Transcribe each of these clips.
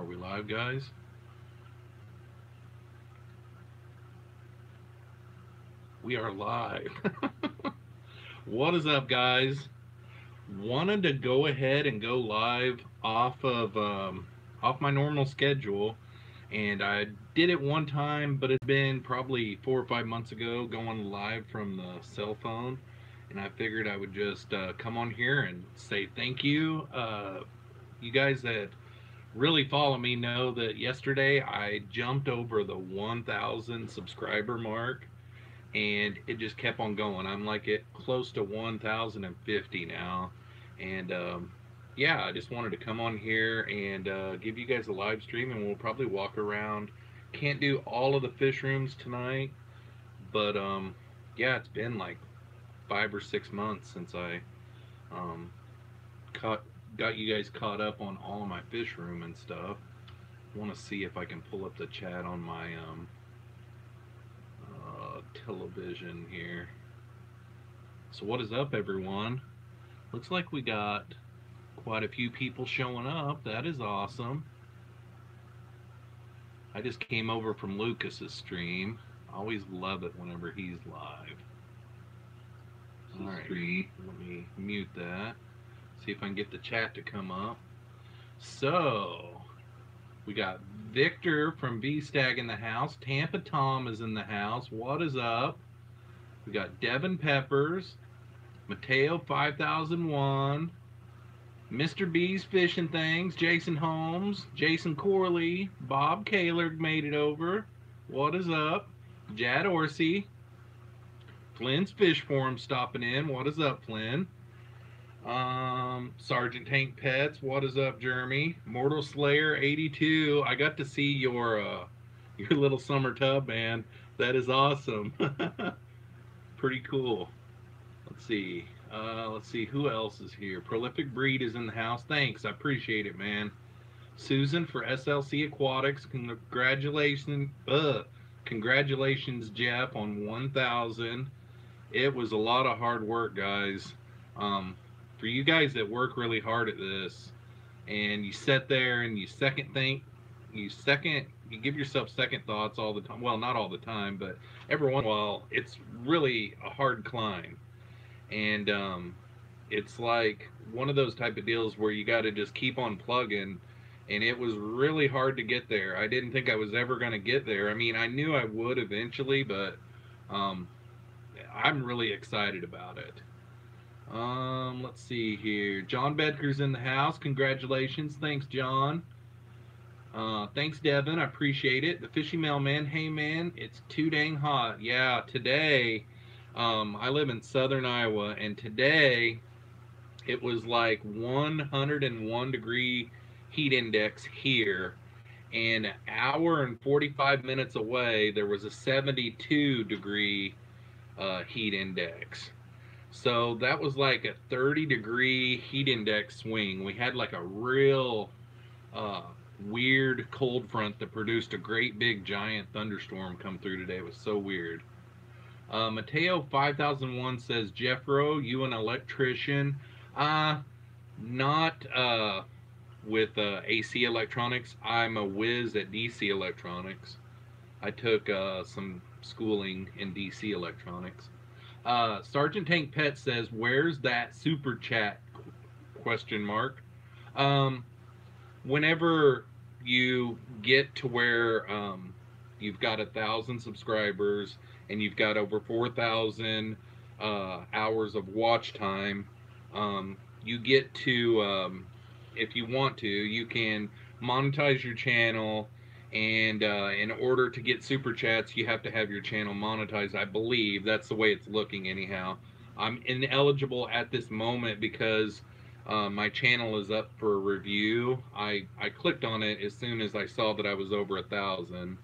we live, guys? We are live. What is up, guys? Wanted to go ahead and go live off my normal schedule, and I did it one time, but it's been probably 4 or 5 months ago, going live from the cell phone, and I figured I would just come on here and say thank you. You guys that really follow me know that yesterday I jumped over the 1,000 subscriber mark, and it just kept on going. I'm like at close to 1,050 now, and yeah, I just wanted to come on here and give you guys a live stream, and we'll probably walk around. Can't do all of the fish rooms tonight, but yeah, it's been like 5 or 6 months since I um, caught got you guys caught up on all of my fish room and stuff. I want to see if I can pull up the chat on my television here. So what is up, everyone? Looks like we got quite a few people showing up. That is awesome. I just came over from Lucas's stream. I always love it whenever he's live. All right, let me mute that. See if I can get the chat to come up. So we got Victor from V-Stag in the house. Tampa Tom is in the house. What is up? We got Devin Peppers, Mateo 5001, Mr. B's Fishing Things, Jason Holmes, Jason Corley, Bob Kaler made it over. What is up? Jad Orsi, Flynn's Fish Forum stopping in. What is up, Flynn? Sergeant Tank Pets. What is up, Jeremy? Mortal Slayer 82. I got to see your little summer tub, man. That is awesome. Pretty cool. Let's see. Let's see who else is here. Prolific Breed is in the house. Thanks, I appreciate it, man. Susan for SLC Aquatics. Congratulations, congratulations, Jeff, on 1,000. It was a lot of hard work, guys. For you guys that work really hard at this, and you sit there and you give yourself second thoughts all the time. Well, not all the time, but every once in a while, it's really a hard climb. And it's like one of those type of deals where you got to just keep on plugging, and it was really hard to get there. I didn't think I was ever going to get there. I mean, I knew I would eventually, but um, I'm really excited about it. Let's see here. John Bedker's in the house. Congratulations. Thanks, John. Thanks, Devin. I appreciate it. The Fishy Mailman. Hey, man, it's too dang hot. Yeah, today, I live in southern Iowa, and today it was like 101 degree heat index here. And an hour and 45 minutes away, there was a 72 degree heat index. So that was like a 30-degree heat index swing. We had like a real weird cold front that produced a great big giant thunderstorm come through today. It was so weird. Mateo 5001 says, Jeffro, you an electrician? Not with AC electronics. I'm a whiz at DC electronics. I took some schooling in DC electronics. Sergeant Tank Pet says, "Where's that super chat?" Question mark. Whenever you get to where you've got 1,000 subscribers and you've got over 4,000 hours of watch time, you get to, if you want to, you can monetize your channel. And in order to get super chats, you have to have your channel monetized. I believe that's the way it's looking anyhow. I'm ineligible at this moment because my channel is up for review. I clicked on it as soon as I saw that I was over 1,000.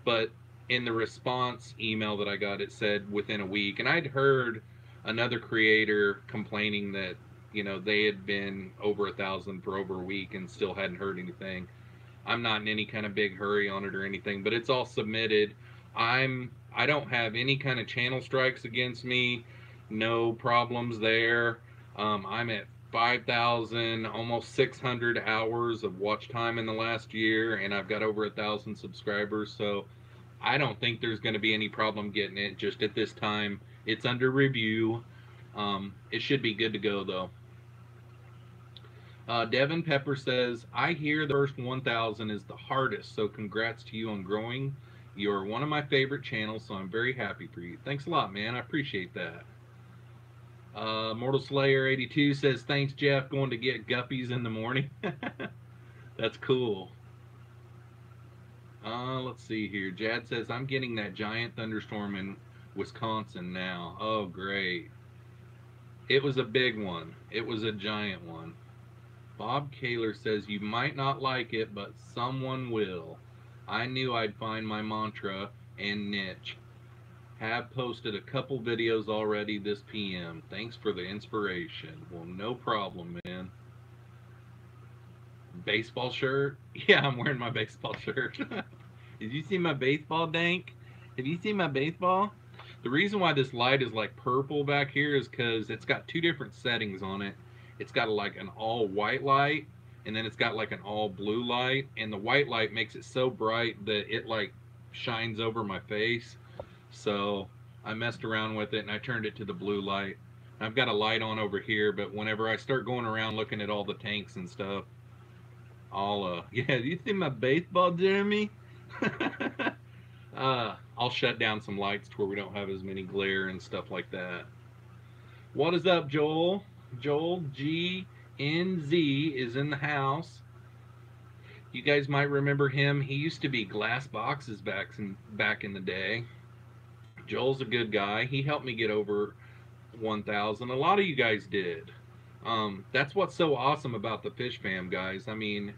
But in the response email that I got, it said within a week. And I'd heard another creator complaining that, you know, they had been over 1,000 for over a week and still hadn't heard anything. I'm not in any kind of big hurry on it or anything, but it's all submitted. I don't have any kind of channel strikes against me. No problems there. I'm at 5,000, almost 600 hours of watch time in the last year, and I've got over 1,000 subscribers. So I don't think there's going to be any problem getting it. Just at this time, it's under review. It should be good to go though. Devin Pepper says, I hear the first 1,000 is the hardest, so congrats to you on growing. You're one of my favorite channels, so I'm very happy for you. Thanks a lot, man. I appreciate that. Mortal Slayer 82 says, thanks, Jeff. Going to get guppies in the morning. That's cool. Let's see here. Jad says, I'm getting that giant thunderstorm in Wisconsin now. Oh, great. It was a big one. It was a giant one. Bob Kaler says, you might not like it, but someone will. I knew I'd find my mantra and niche. Have posted a couple videos already this PM. Thanks for the inspiration. Well, no problem, man. Baseball shirt? Yeah, I'm wearing my baseball shirt. Did you see my baseball, Dank? Have you seen my baseball? The reason why this light is like purple back here is because it's got two different settings on it. It's got like an all white light, and then it's got like an all blue light, and the white light makes it so bright that it like shines over my face. So I messed around with it and I turned it to the blue light. I've got a light on over here, but whenever I start going around looking at all the tanks and stuff, I'll yeah, do you see my baseball, Jeremy? I'll shut down some lights to where we don't have as many glare and stuff like that. What is up, Joel? Joel GNZ is in the house. You guys might remember him. He used to be Glass Boxes back in the day. Joel's a good guy. He helped me get over 1,000. A lot of you guys did. That's what's so awesome about the Fish Fam, guys. I mean,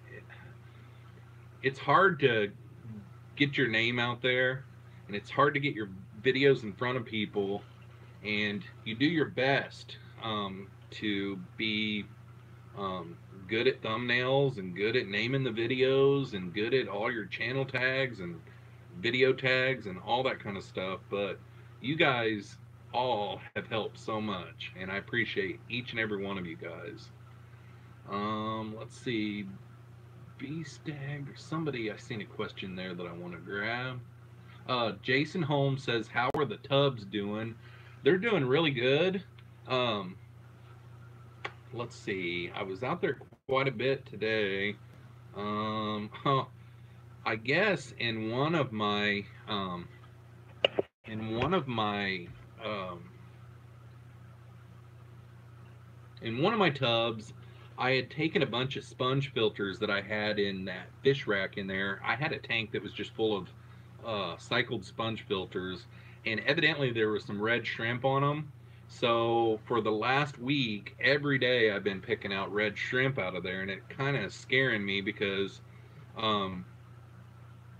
it's hard to get your name out there, and it's hard to get your videos in front of people, and you do your best to be good at thumbnails and good at naming the videos and good at all your channel tags and video tags and all that kind of stuff. But you guys all have helped so much, and I appreciate each and every one of you guys. Let's see, B-Stag or somebody, I seen a question there that I want to grab. Jason Holmes says, how are the tubs doing? They're doing really good. Let's see, I was out there quite a bit today. I guess in one of my tubs, I had taken a bunch of sponge filters that I had in that fish rack in there. I had a tank that was just full of cycled sponge filters, and evidently there was some red shrimp on them. So for the last week, every day I've been picking out red shrimp out of there, and it kind of scaring me because,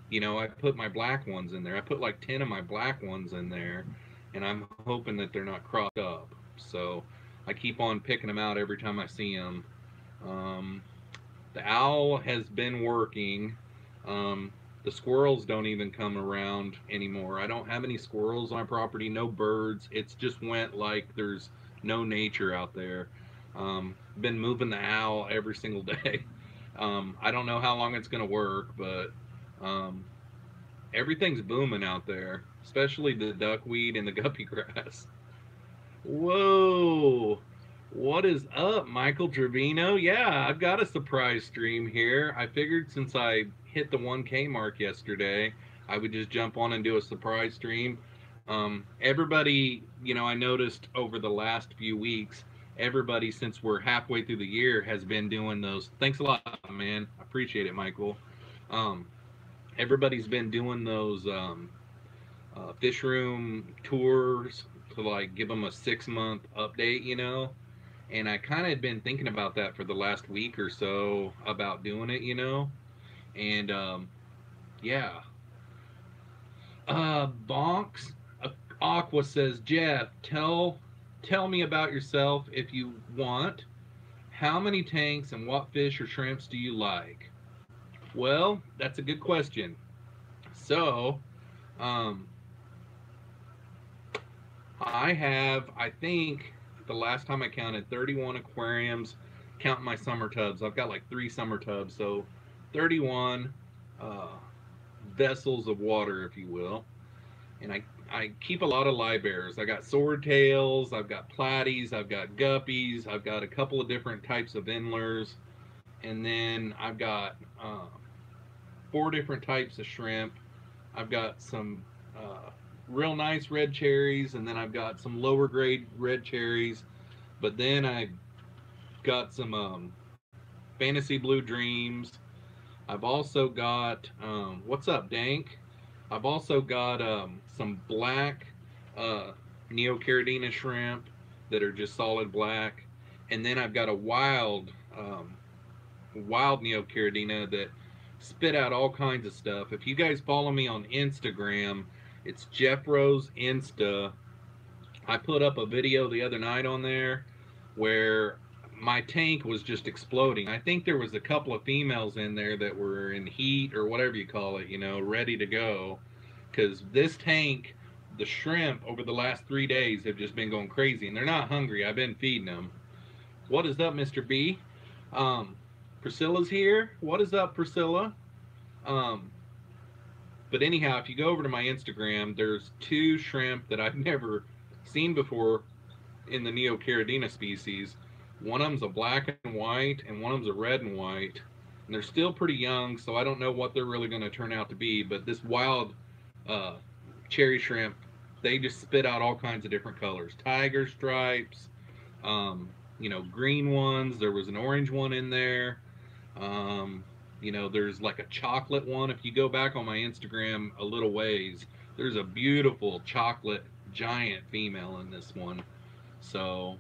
you know, I put my black ones in there. I put like 10 of my black ones in there, and I'm hoping that they're not cropped up. So I keep on picking them out every time I see them. The owl has been working. The squirrels don't even come around anymore. I don't have any squirrels on my property, no birds. It's just went like there's no nature out there. Been moving the owl every single day. I don't know how long it's gonna work, but everything's booming out there, especially the duckweed and the guppy grass. Whoa! What is up, Michael Trevino? Yeah, I've got a surprise stream here. I figured since I hit the 1K mark yesterday, I would just jump on and do a surprise stream. Everybody, you know, I noticed over the last few weeks, everybody, since we're halfway through the year, has been doing those. Thanks a lot, man. I appreciate it, Michael. Everybody's been doing those fish room tours to like give them a 6-month update, you know. And I kind of had been thinking about that for the last week or so, about doing it, you know. And yeah. Bonks Aqua says, Jeff, tell me about yourself if you want. How many tanks and what fish or shrimps do you like? Well, that's a good question. So, I have, I think, the last time I counted, 31 aquariums, counting my summer tubs. I've got like 3 summer tubs, so 31 uh, vessels of water, if you will. And I keep a lot of live bears. I got swordtails, I've got platies, I've got guppies, I've got a couple of different types of endlers, and then I've got 4 different types of shrimp. I've got some real nice red cherries, and then I've got some lower grade red cherries. But then I got some fantasy blue dreams. I've also got what's up, Dank? I've also got some black Neocaridina shrimp that are just solid black, and then I've got a wild Neocaridina that spit out all kinds of stuff. If you guys follow me on Instagram, it's Jeffro's Insta. I put up a video the other night on there where my tank was just exploding. I think there was a couple of females in there that were in heat or whatever you call it, you know, ready to go. Because this tank, the shrimp over the last 3 days have just been going crazy, and they're not hungry. I've been feeding them. What is up, Mr. B? Priscilla's here. What is up, Priscilla? But anyhow, if you go over to my Instagram, there's 2 shrimp that I've never seen before in the Neocaridina species. One of them's a black and white, and one of them's a red and white. And they're still pretty young, so I don't know what they're really going to turn out to be. But this wild cherry shrimp, they just spit out all kinds of different colors. Tiger stripes, you know, green ones. There was an orange one in there. You know, there's like a chocolate one. If you go back on my Instagram a little ways, there's a beautiful chocolate giant female in this one. So,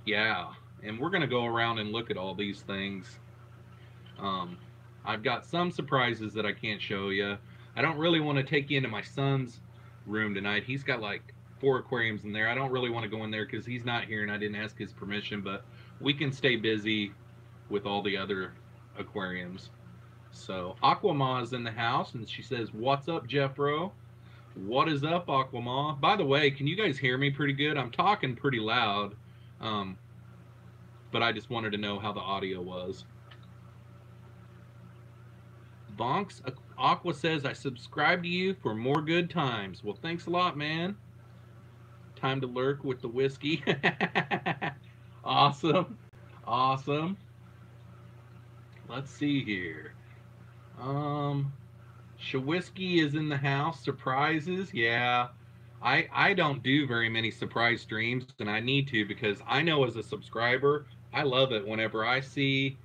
yeah. And we're going to go around and look at all these things. I've got some surprises that I can't show you. I don't really want to take you into my son's room tonight. He's got like 4 aquariums in there. I don't really want to go in there because he's not here and I didn't ask his permission, but we can stay busy with all the other aquariums. So Aquama is in the house and she says, "What's up, Jeffro?" What is up, Aquama? By the way, can you guys hear me pretty good? I'm talking pretty loud, but I just wanted to know how the audio was. Bonks Aqua says, "I subscribe to you for more good times." Well, thanks a lot, man. Time to lurk with the whiskey. Awesome. Awesome. Let's see here. Shawisky is in the house. Surprises. Yeah. I don't do very many surprise streams, and I need to, because I know as a subscriber, I love it whenever I see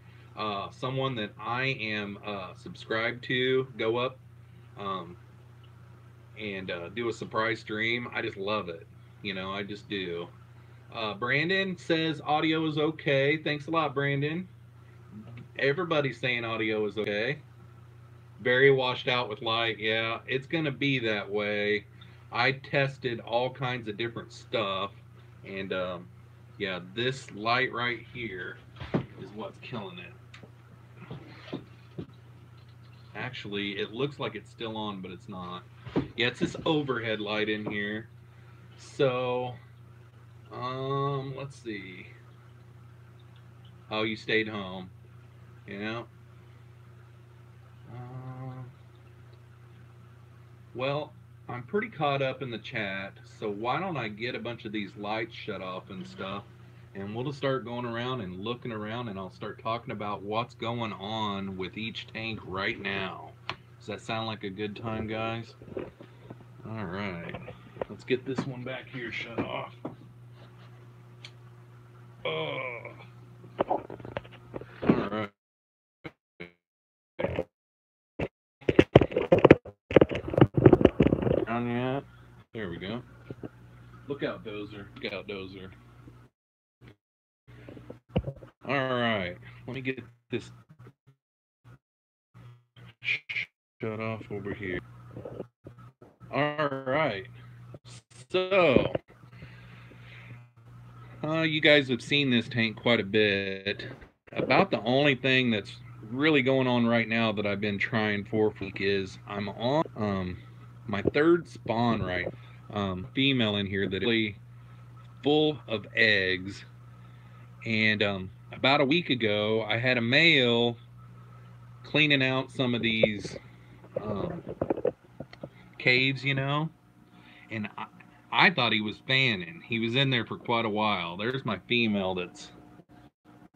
someone that I am subscribed to go up and do a surprise stream. I just love it. You know, I just do. Brandon says audio is okay. Thanks a lot, Brandon. Everybody's saying audio is okay. Very washed out with light. Yeah, it's going to be that way. I tested all kinds of different stuff. And, yeah, this light right here is what's killing it. Actually, it looks like it's still on, but it's not. Yeah, it's this overhead light in here. So, let's see. Oh, you stayed home. Yeah. Well, I'm pretty caught up in the chat, so why don't I get a bunch of these lights shut off and stuff, and we'll just start going around and looking around, and I'll start talking about what's going on with each tank right now. Does that sound like a good time, guys? All right. Let's get this one back here shut off. Oh. All right. On yet? There we go. Look out, Dozer. Look out, Dozer. All right. Let me get this shut off over here. All right. So, you guys have seen this tank quite a bit. About the only thing that's really going on right now that I've been trying for is I'm on my 3rd spawn, right? Female in here that really full of eggs. And about a week ago, I had a male cleaning out some of these caves, you know, and I thought he was fanning. He was in there for quite a while. There's my female that's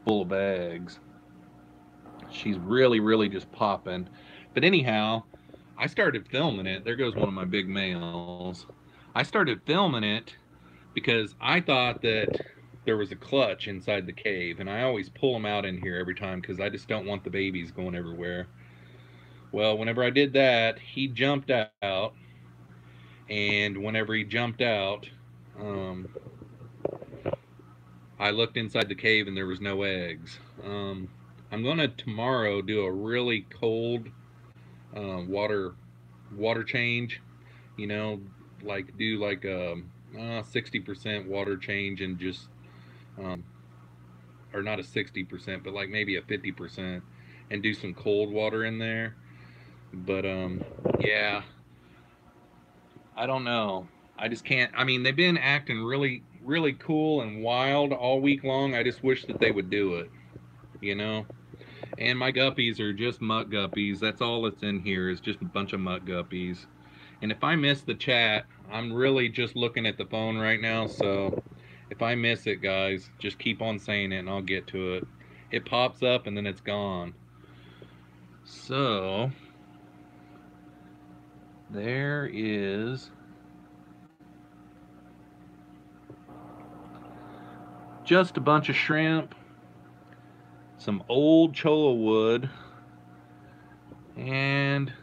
full of eggs. She's really, really just popping. But anyhow, I started filming it. There goes one of my big males. I started filming it because I thought that there was a clutch inside the cave, and I always pull them out in here every time because I just don't want the babies going everywhere. Well, whenever I did that, he jumped out, and whenever he jumped out, I looked inside the cave and there was no eggs. I'm gonna tomorrow do a really cold water change, you know, like do like a 60% water change and just or not a 60%, but like maybe a 50%, and do some cold water in there. But yeah, I don't know. I just can't. I mean, they've been acting really, really cool and wild all week long. I just wish that they would do it, you know. And my guppies are just muck guppies. That's all that's in here is just a bunch of muck guppies. And if I miss the chat, I'm really just looking at the phone right now, so if I miss it, guys, just keep on saying it and I'll get to it. It pops up and then it's gone. So there is just a bunch of shrimp, some old cholla wood, and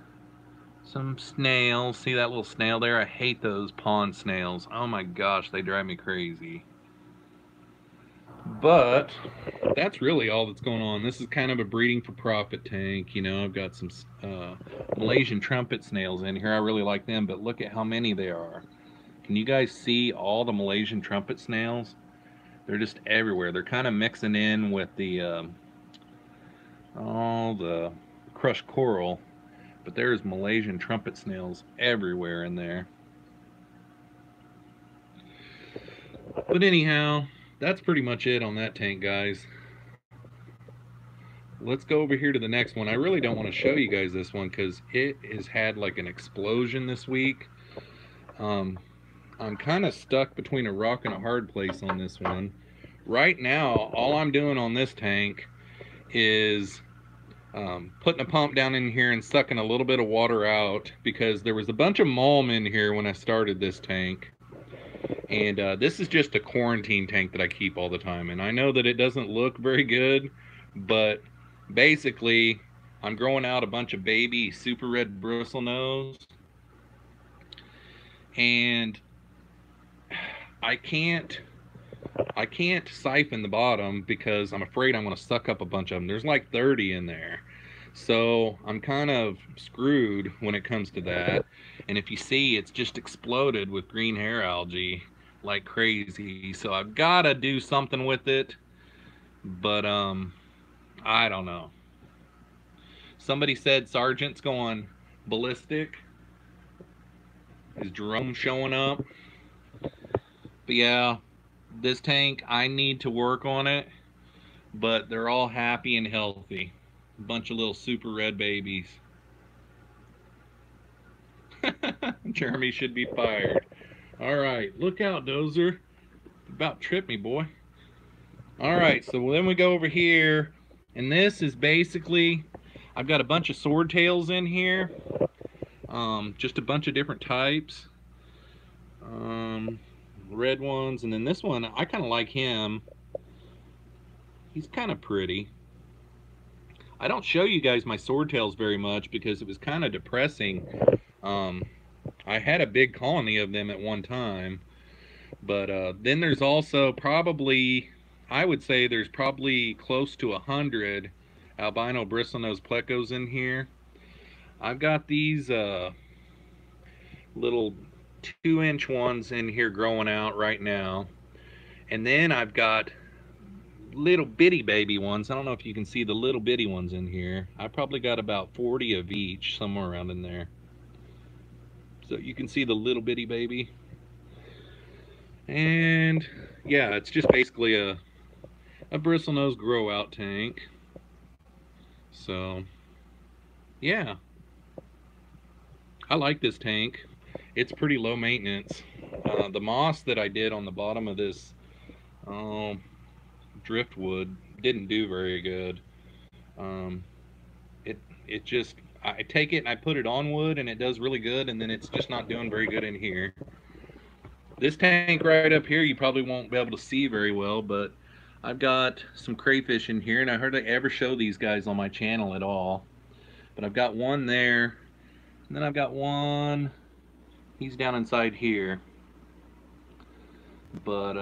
some snails. See that little snail there? I hate those pond snails. Oh my gosh, they drive me crazy. But that's really all that's going on. This is kind of a breeding for profit tank. You know, I've got some Malaysian trumpet snails in here. I really like them, but look at how many there are. Can you guys see all the Malaysian trumpet snails? They're just everywhere. They're kind of mixing in with the all the crushed coral, but there's Malaysian trumpet snails everywhere in there. But anyhow, that's pretty much it on that tank, guys. Let's go over here to the next one. I really don't want to show you guys this one because it has had like an explosion this week. I'm kind of stuck between a rock and a hard place on this one. Right now, all I'm doing on this tank is putting a pump down in here and sucking a little bit of water out because there was a bunch of mulm in here when I started this tank. And this is just a quarantine tank that I keep all the time. And I know that it doesn't look very good, but basically I'm growing out a bunch of baby super red bristlenose. And I can't siphon the bottom because I'm afraid I'm going to suck up a bunch of them. There's like 30 in there. So I'm kind of screwed when it comes to that. And if you see, it's just exploded with green hair algae like crazy. So I've got to do something with it. But I don't know. Somebody said Sergeant's going ballistic. His drone showing up. But yeah, this tank, I need to work on it, but they're all happy and healthy. A bunch of little super red babies. Jeremy should be fired. All right, look out, Dozer. About tripped me, boy. All right, so then we go over here, and this is basically, I've got a bunch of swordtails in here. Just a bunch of different types. Red ones, and then this one, I kind of like him. He's kind of pretty. I don't show you guys my swordtails very much because it was kind of depressing. I had a big colony of them at one time, but then there's also probably, I would say there's probably close to 100 albino bristlenose plecos in here. I've got these little 2-inch ones in here growing out right now, and then I've got little bitty baby ones. I don't know if you can see the little bitty ones in here. I probably got about 40 of each, somewhere around in there. So you can see the little bitty baby. And yeah, it's just basically a bristlenose grow out tank. So yeah, I like this tank. It's pretty low maintenance. The moss that I did on the bottom of this driftwood didn't do very good. Um, it just, I take it and I put it on wood and it does really good, and then it's just not doing very good in here. This tank right up here you probably won't be able to see very well, but I've got some crayfish in here, and I hardly ever show these guys on my channel at all. But I've got one there, and then I've got one, he's down inside here. But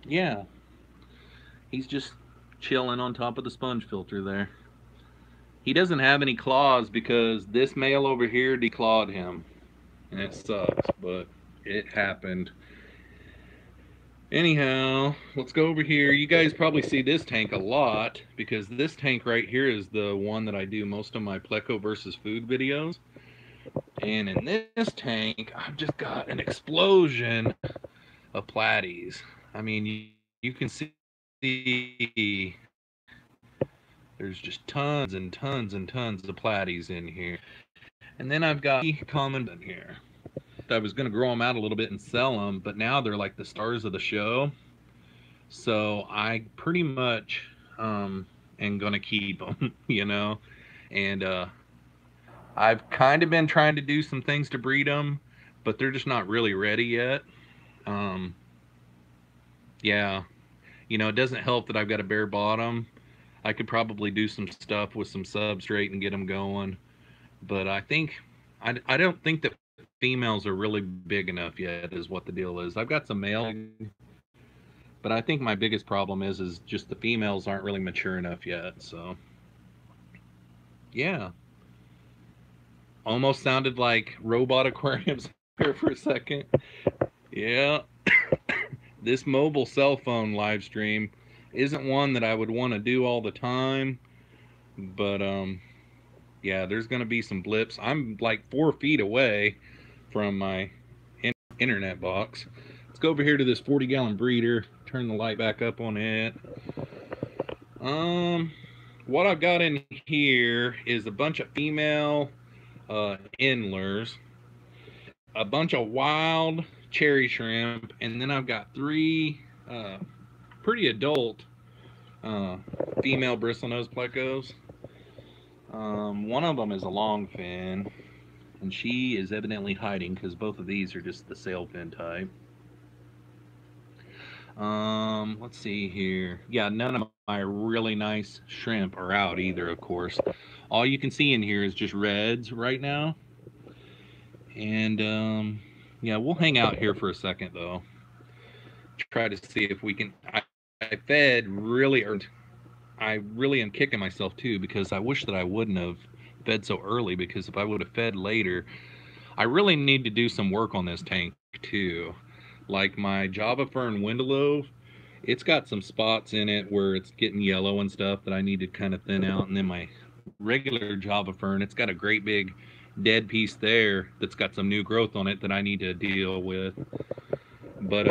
yeah, he's just chilling on top of the sponge filter there. He doesn't have any claws because this male over here declawed him, and it sucks, but it happened. Anyhow, let's go over here. You guys probably see this tank a lot because this tank right here is the one that I do most of my Pleco versus food videos. And in this tank, I've just got an explosion of platies. I mean, you can see there's just tons and tons and tons of platies in here. And then I've got common in here. I was going to grow them out a little bit and sell them, but now they're like the stars of the show. So I pretty much am going to keep them, you know. And I've kind of been trying to do some things to breed them, but they're just not really ready yet. Yeah, you know, it doesn't help that I've got a bare bottom. I could probably do some stuff with some substrate and get them going, but I think I don't think that females are really big enough yet is what the deal is. I've got some male, but I think my biggest problem is just the females aren't really mature enough yet. So yeah, almost sounded like robot aquariums here for a second. Yeah. This mobile cell phone live stream isn't one that I would want to do all the time, but yeah, there's going to be some blips. I'm like 4 feet away from my internet box. Let's go over here to this 40-gallon breeder, turn the light back up on it. What I've got in here is a bunch of female endlers, a bunch of wild cherry shrimp, and then I've got 3 pretty adult female bristlenose plecos. One of them is a long fin, and she is evidently hiding because both of these are just the sail fin type. Let's see here. Yeah, none of my really nice shrimp are out either, of course. All you can see in here is just reds right now. And yeah, we'll hang out here for a second though. Try to see if we can. I fed really, or I really am kicking myself too because I wish that I wouldn't have fed so early, because if I would have fed later, I really need to do some work on this tank too. Like my Java Fern Windelove, it's got some spots in it where it's getting yellow and stuff that I need to kind of thin out. And then my regular Java Fern, it's got a great big dead piece there that's got some new growth on it that I need to deal with. But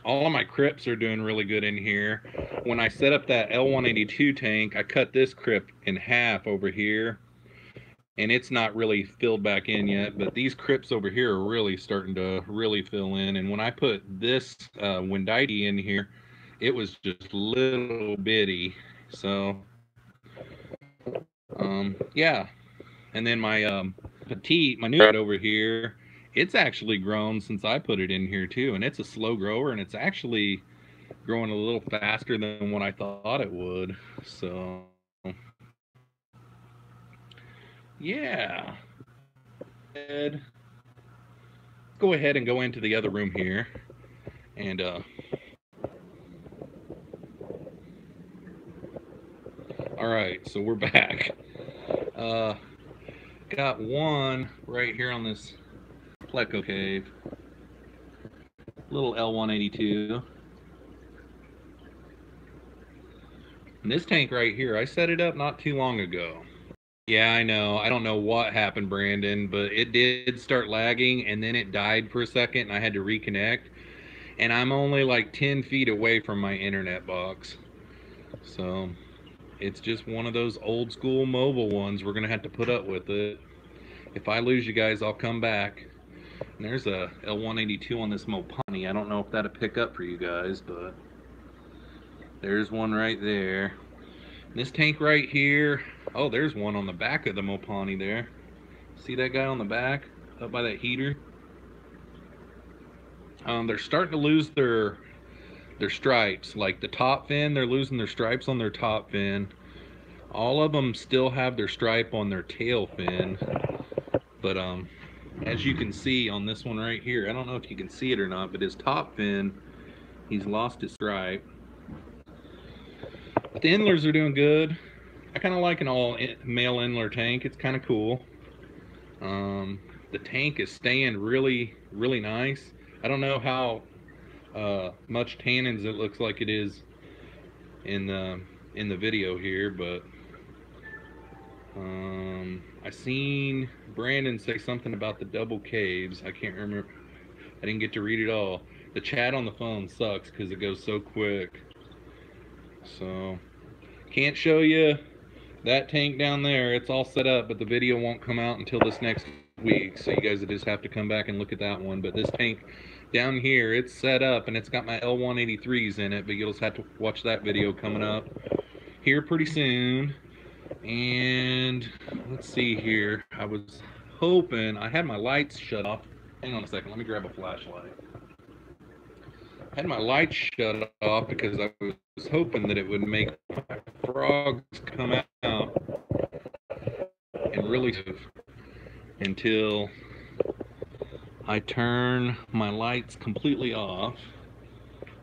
all of my crypts are doing really good in here. When I set up that L182 tank, I cut this crypt in half over here, and it's not really filled back in yet, but these crypts over here are really starting to really fill in. And when I put this Wendite in here, it was just little bitty. So yeah. And then my petite, my new red over here, it's actually grown since I put it in here too, and it's a slow grower, and it's actually growing a little faster than what I thought it would. So yeah, go ahead and go into the other room here, and all right, so we're back. Got one right here on this Pleco cave, little L182. And this tank right here, I set it up not too long ago. Yeah, I know. I don't know what happened, Brandon, but it did start lagging, and then it died for a second, and I had to reconnect. and I'm only like 10 feet away from my internet box. So it's just one of those old school mobile ones. We're gonna have to put up with it. If I lose you guys, I'll come back. And there's a L182 on this Mopani. I don't know if that'll pick up for you guys, but there's one right there. And this tank right here, oh, there's one on the back of the Mopani there. See that guy on the back up by that heater? They're starting to lose their stripes. Like the top fin, they're losing their stripes on their top fin. All of them still have their stripe on their tail fin, but as you can see on this one right here, I don't know if you can see it or not, but his top fin, he's lost his stripe. But the endlers are doing good. I kind of like an all male endler tank. It's kind of cool. The tank is staying really nice. I don't know how much tannins it looks like it is in the video here, but I seen Brandon say something about the double caves. I can't remember. I didn't get to read it all. The chat on the phone sucks because it goes so quick. So can't show you that tank down there. It's all set up, but the video won't come out until this next week, so you guys will just have to come back and look at that one. But this tank down here, it's set up and it's got my L183s in it, but you'll just have to watch that video coming up here pretty soon. And let's see here, I was hoping, I had my lights shut off. Hang on a second, let me grab a flashlight. I had my lights shut off because I was hoping that it would make my frogs come out and really until I turn my lights completely off.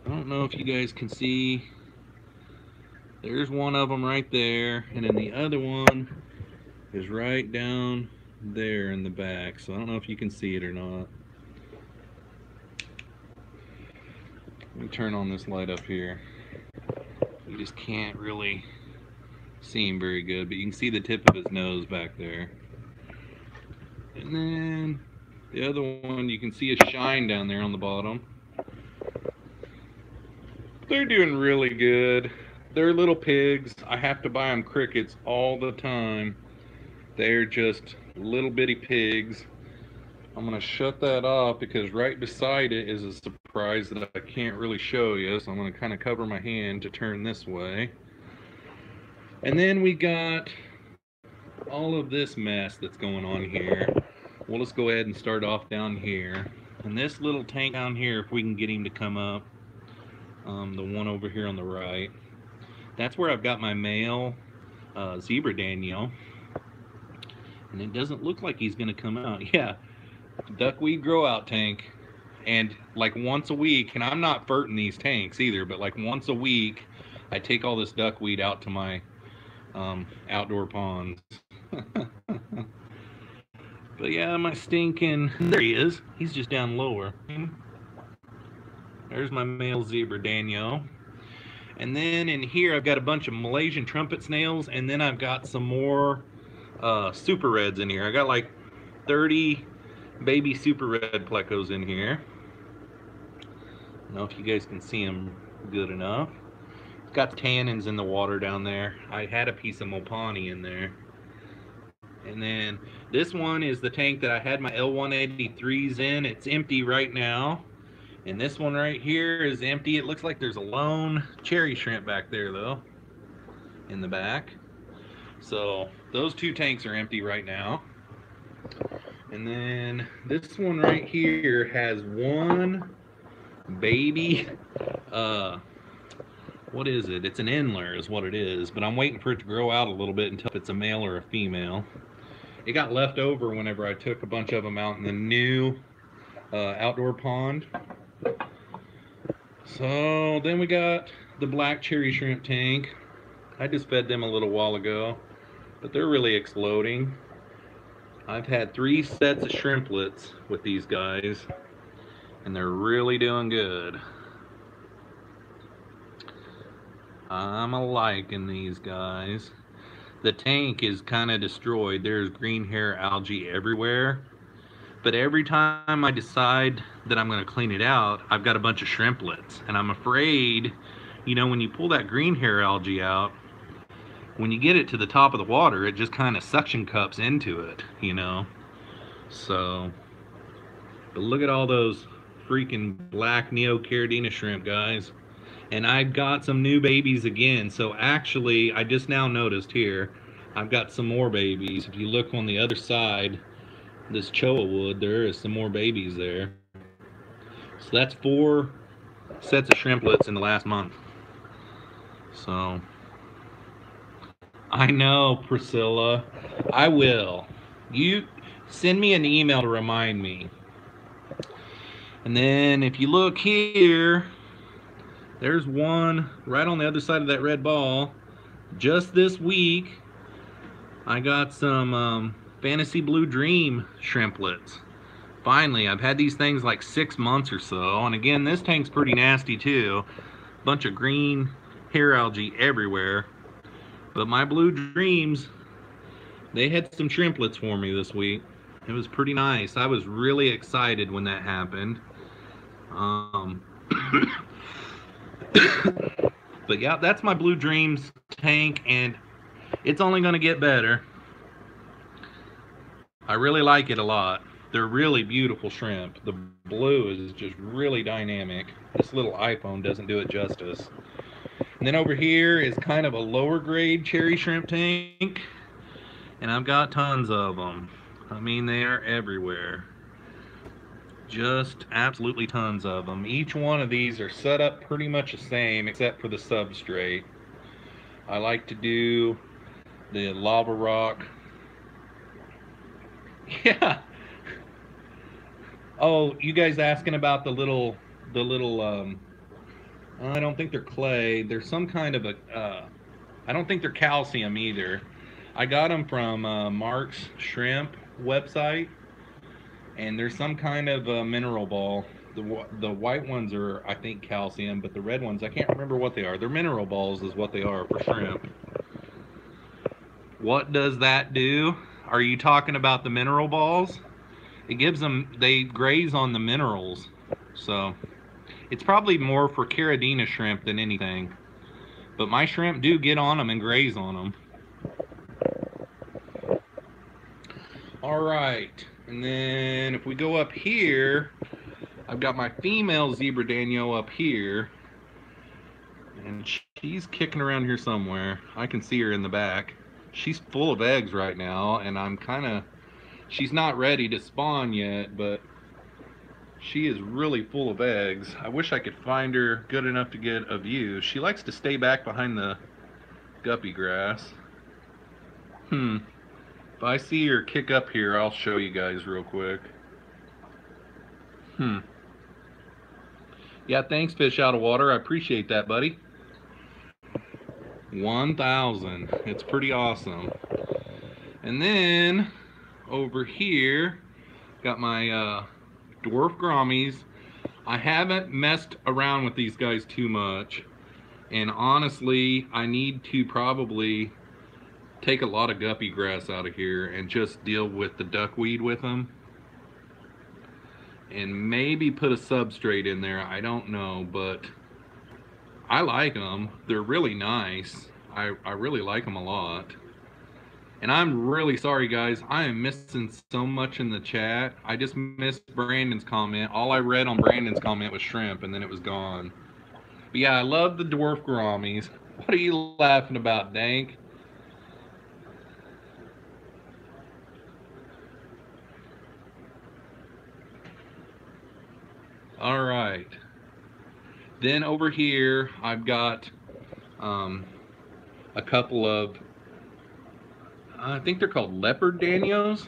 I don't know if you guys can see. There's one of them right there, and then the other one is right down there in the back. So I don't know if you can see it or not. Let me turn on this light up here. You just can't really see him very good, but you can see the tip of his nose back there. And then the other one, you can see a shine down there on the bottom. They're doing really good. They're little pigs. I have to buy them crickets all the time. They're just little bitty pigs. I'm gonna shut that off because right beside it is a surprise that I can't really show you. So I'm gonna kind of cover my hand to turn this way. And then we got all of this mess that's going on here. Well, let's go ahead and start off down here. And this little tank down here, if we can get him to come up, the one over here on the right, that's where I've got my male zebra Daniel. And it doesn't look like he's gonna come out. Yeah, duckweed grow out tank. And like once a week, and I'm not ferting these tanks either, but like once a week, I take all this duckweed out to my outdoor ponds. But yeah, my stinking, there he is. He's just down lower. There's my male zebra Daniel. And then in here, I've got a bunch of Malaysian trumpet snails, and then I've got some more super reds in here. I got like 30 baby super red plecos in here. I don't know if you guys can see them good enough. It's got tannins in the water down there. I had a piece of Mopani in there. And then this one is the tank that I had my L183s in. It's empty right now. And this one right here is empty. It looks like there's a lone cherry shrimp back there though, in the back. So those two tanks are empty right now. And then this one right here has one baby, what is it? It's an endler is what it is, but I'm waiting for it to grow out a little bit until it's a male or a female. It got left over whenever I took a bunch of them out in the new outdoor pond. So then we got the black cherry shrimp tank. I just fed them a little while ago, but they're really exploding. I've had 3 sets of shrimplets with these guys, and they're really doing good. I'm liking these guys. The tank is kind of destroyed. There's green hair algae everywhere. But every time I decide that I'm going to clean it out, I've got a bunch of shrimplets. And I'm afraid, you know, when you pull that green hair algae out, when you get it to the top of the water, it just kind of suction cups into it, you know. So, but look at all those freaking black Neocaridina shrimp, guys. And I've got some new babies again. So actually, I just now noticed here, I've got some more babies. If you look on the other side, this choa wood, there is some more babies there. So that's 4 sets of shrimplets in the last month. So, I know, Priscilla. I will. You send me an email to remind me. And then if you look here, there's one right on the other side of that red ball. Just this week, I got some Fantasy Blue Dream shrimplets. Finally, I've had these things like 6 months or so. And again, this tank's pretty nasty too. Bunch of green hair algae everywhere. But my Blue Dreams, they had some shrimplets for me this week. It was pretty nice. I was really excited when that happened. But yeah, that's my Blue Dreams tank, and it's only going to get better. I really like it a lot. They're really beautiful shrimp. The blue is just really dynamic. This little iPhone doesn't do it justice. And then over here is kind of a lower grade cherry shrimp tank, and I've got tons of them. I mean, they are everywhere. Just absolutely tons of them. Each one of these are set up pretty much the same except for the substrate. I like to do the lava rock. Yeah. Oh, you guys asking about the little I don't think they're clay. They're some kind of a I don't think they're calcium either. I got them from Mark's Shrimp website. And there's some kind of mineral ball. The white ones are, I think, calcium, but the red ones, I can't remember what they are. They're mineral balls is what they are for shrimp. What does that do? Are you talking about the mineral balls? It gives them, they graze on the minerals. So, it's probably more for Caridina shrimp than anything. But my shrimp do get on them and graze on them. All right. And then if we go up here, I've got my female zebra Daniel up here. And she's kicking around here somewhere. I can see her in the back. She's full of eggs right now, and I'm kind of, she's not ready to spawn yet, but she is really full of eggs. I wish I could find her good enough to get a view. She likes to stay back behind the guppy grass. If I see her kick up here, I'll show you guys real quick. Yeah, thanks, Fish Out of Water. I appreciate that, buddy. 1,000. It's pretty awesome. And then, over here, got my dwarf Grommies. I haven't messed around with these guys too much. And honestly, I need to probably take a lot of guppy grass out of here and just deal with the duckweed with them, and maybe put a substrate in there. I don't know, but I like them. They're really nice. I really like them a lot. And I'm really sorry, guys. I am missing so much in the chat. I just missed Brandon's comment. All I read on Brandon's comment was shrimp, and then it was gone. But yeah, I love the dwarf Grommies. What are you laughing about, Dank? All right. Then over here, I've got a couple of, I think they're called leopard Danios.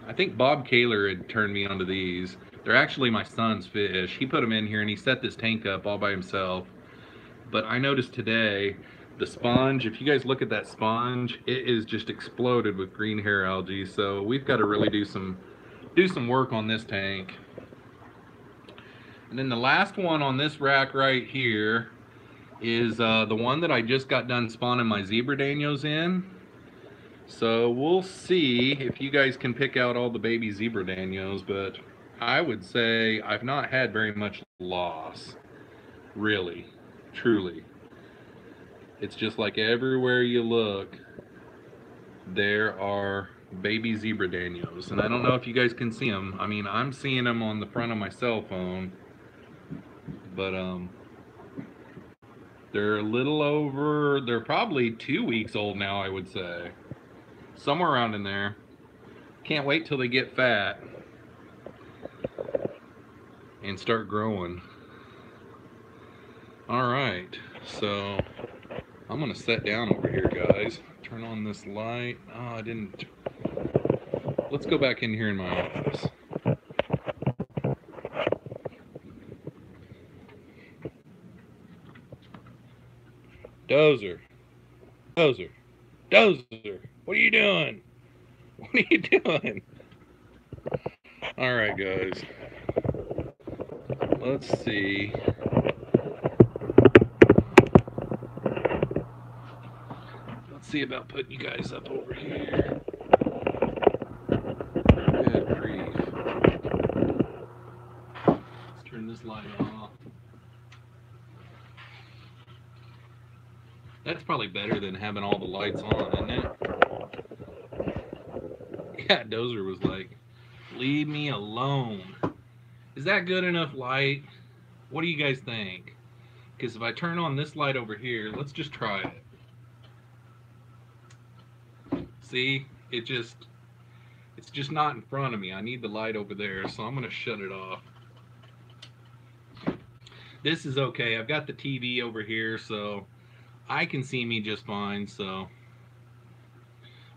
I think Bob Kaler had turned me onto these. They're actually my son's fish. He put them in here and he set this tank up all by himself. But I noticed today, the sponge, if you guys look at that sponge, it is just exploded with green hair algae. So we've got to really do some work on this tank. And then the last one on this rack right here is the one that I just got done spawning my zebra Danios in. So we'll see if you guys can pick out all the baby zebra danios, but I would say I've not had very much loss. Really, truly. It's just like everywhere you look, there are baby zebra danios. And I don't know if you guys can see them. I mean, I'm seeing them on the front of my cell phone, but they're a little over, they're probably 2 weeks old now, I would say. Somewhere around in there. Can't wait till they get fat and start growing. All right, so I'm gonna sit down over here, guys. Turn on this light. Oh, I didn't. Let's go back in here in my office. Dozer, Dozer, Dozer, what are you doing? What are you doing? All right, guys. Let's see. Let's see about putting you guys up over here. Good grief. Let's turn this light off. That's probably better than having all the lights on, isn't it? Yeah, Dozer was like, leave me alone. Is that good enough light? What do you guys think? Because if I turn on this light over here, let's just try it. See, it's just not in front of me. I need the light over there, so I'm gonna shut it off. This is okay. I've got the TV over here, so I can see me just fine. So,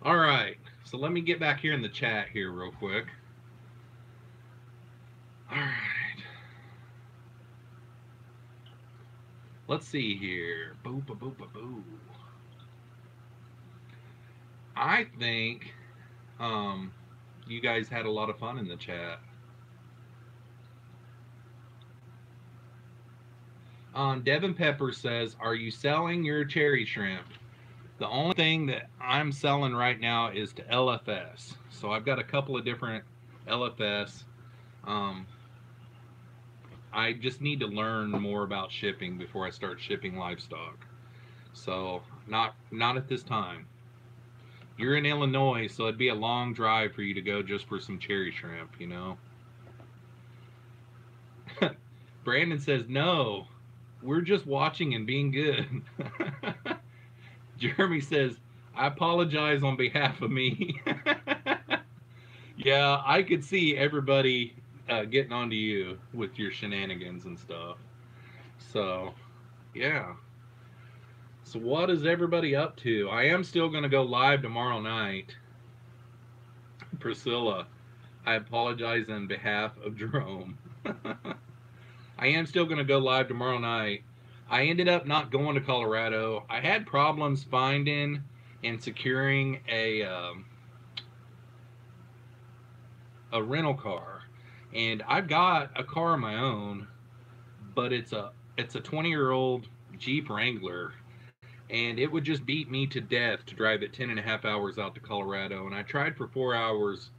all right. So let me get back here in the chat here real quick. All right. Let's see here. Boo, boo, boo, boo, boo. I think you guys had a lot of fun in the chat. Devin Pepper says, are you selling your cherry shrimp? The only thing that I'm selling right now is to LFS. So I've got a couple of different LFS. I just need to learn more about shipping before I start shipping livestock. So not at this time. You're in Illinois, so it'd be a long drive for you to go just for some cherry shrimp, you know. Brandon says, no, we're just watching and being good. Jeremy says, I apologize on behalf of me. Yeah, I could see everybody getting onto you with your shenanigans and stuff. So, yeah. So what is everybody up to? I am still going to go live tomorrow night. Priscilla, I apologize on behalf of Jerome. I am still going to go live tomorrow night. I ended up not going to Colorado. I had problems finding and securing a rental car. And I've got a car of my own, but it's a 20-year-old Jeep Wrangler. And it would just beat me to death to drive it 10.5 hours out to Colorado. And I tried for 4 hours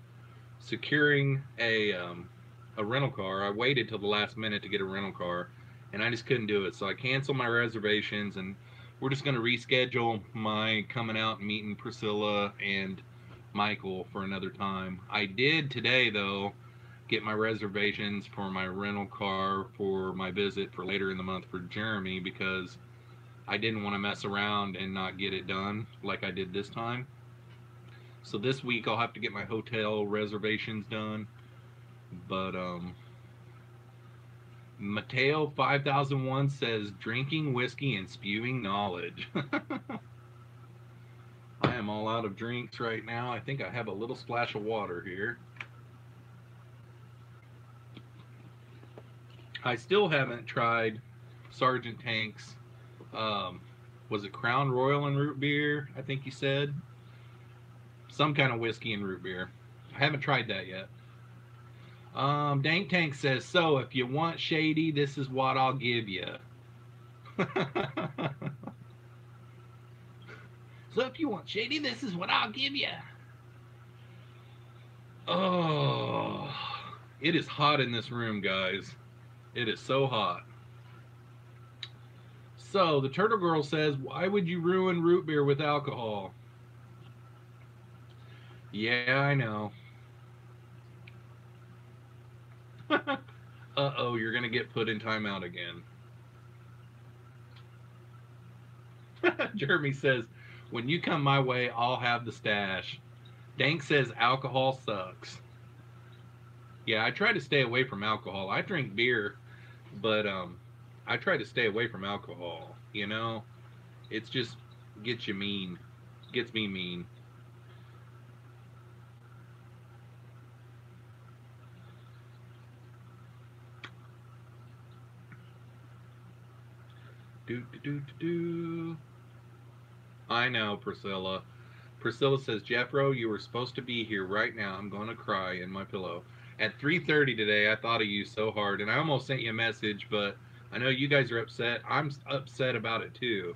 securing a rental car. I waited till the last minute to get a rental car, and I just couldn't do it. So I canceled my reservations, and we're just going to reschedule my coming out and meeting Priscilla and Michael for another time. I did today, though, get my reservations for my rental car for my visit for later in the month for Jeremy, because I didn't want to mess around and not get it done like I did this time. So this week I'll have to get my hotel reservations done. But Mateo 5001 says, drinking whiskey and spewing knowledge. I am all out of drinks right now. I think I have a little splash of water here. I still haven't tried Sergeant Tank's, was it Crown Royal and root beer? I think you said. Some kind of whiskey and root beer. I haven't tried that yet. Dank Tank says, so if you want shady, this is what I'll give you. So if you want shady, this is what I'll give you. Oh, it is hot in this room, guys. It is so hot. So the Turtle Girl says, why would you ruin root beer with alcohol? Yeah, I know. Uh-oh, you're going to get put in timeout again. Jeremy says, when you come my way, I'll have the stash. Dank says alcohol sucks. Yeah, I try to stay away from alcohol. I drink beer, but I try to stay away from alcohol. You know, it's just gets you mean, gets me mean. Do do do do do. I know, Priscilla. Priscilla says, Jeffro, you were supposed to be here right now. I'm going to cry in my pillow. At 3:30 today, I thought of you so hard, and I almost sent you a message, but I know you guys are upset. I'm upset about it too.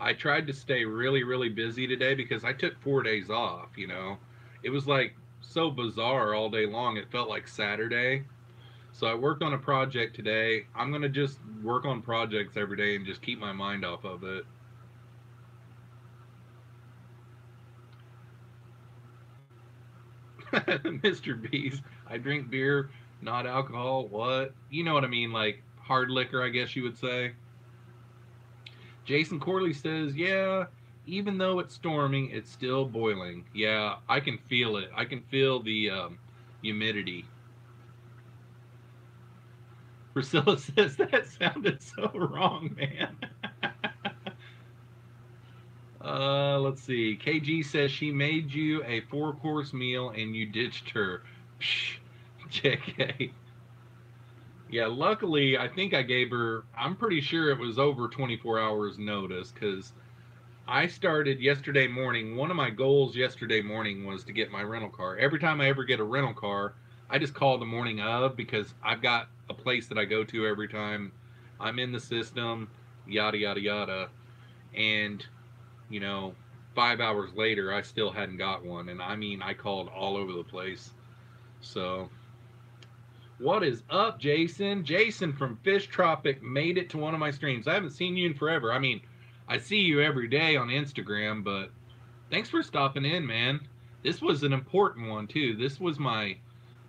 I tried to stay really, really busy today because I took 4 days off, you know. It was like so bizarre all day long. It felt like Saturday. So I worked on a project today. I'm going to just work on projects every day and just keep my mind off of it. Mr. B's, I drink beer, not alcohol. What? You know what I mean? Like hard liquor, I guess you would say. Jason Corley says, yeah, even though it's storming, it's still boiling. Yeah, I can feel it. I can feel the humidity. Priscilla says, that sounded so wrong, man. Let's see. KG says she made you a 4-course meal and you ditched her. Psh, JK. Yeah, luckily, I think I gave her, I'm pretty sure it was over 24 hours notice because I started yesterday morning. One of my goals yesterday morning was to get my rental car. Every time I ever get a rental car, I just call the morning of because I've got a place that I go to every time I'm in the system, yada, yada, yada. And, you know, 5 hours later, I still hadn't got one. And I mean, I called all over the place. So, what is up, Jason? Jason from Fish Tropic made it to one of my streams. I haven't seen you in forever. I mean, I see you every day on Instagram, but thanks for stopping in, man. This was an important one, too. This was my